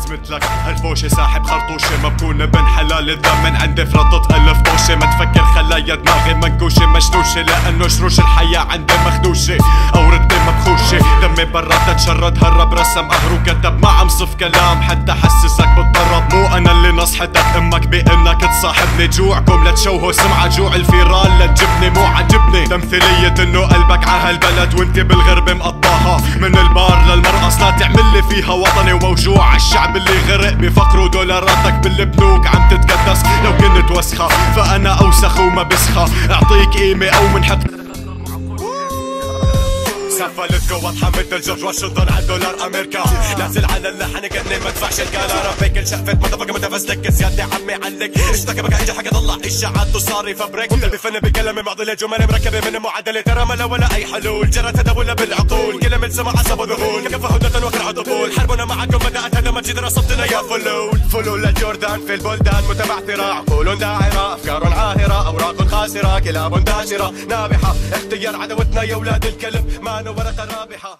مثلك هالفوشة ساحب خرطوشة ما بكون ابن حلال الدم من عندي فرطت ألف طوشة ما تفكر خلايا دماغي منكوشة مشنوشة لأنه شروش الحياة عندي مخدوشة أوردي مبخوشة دمي برا تتشرد هرب رسم قهر وكتب ما عم صف كلام حتى حسسك بالضرب مو أنا اللي نصحتك أمك بأنك تصاحبني جوعكم لتشوهوا سمعة جوع الفيران لتجبني مو عجبني تمثيلية انه قلبك عهالبلد وانت بالغرب مقطاها من البار للمرقص لا تعملي فيها وطني وموجوع الشعب اللي غرق بفقره دولاراتك بالبنوك عم تتكدس لو كنت وسخة فأنا أوسخ وما بسخة أعطيك قيمة أو منحط سفلتكو واضحة مثل جورج واشنطن عالدولار أمريكا نازل على اللحن كأني مدفعش القلارة بكل شقفة متفق متفزلك زيادة عمي علك اشتكى بقى انجح حاجة طلع اشاعات وصاري فبريك بفن بكلمي معضلة جمل مركبة من معادلة ترى ملا ولا أي حلول جرى تداول بالعقول كلمة سمع عصب وذهول كفى هدى وقرع طفول حربنا معكم بدأت هذا مجد رصبتنا يا فلول لجوردان في البلدان متبعثرة عقول داعرة أفكار عاهرة أوراق خاسرة كلاب داشرة نابحة اختيار عدوتنا يا ولاد الكلب ما ورقة رابحة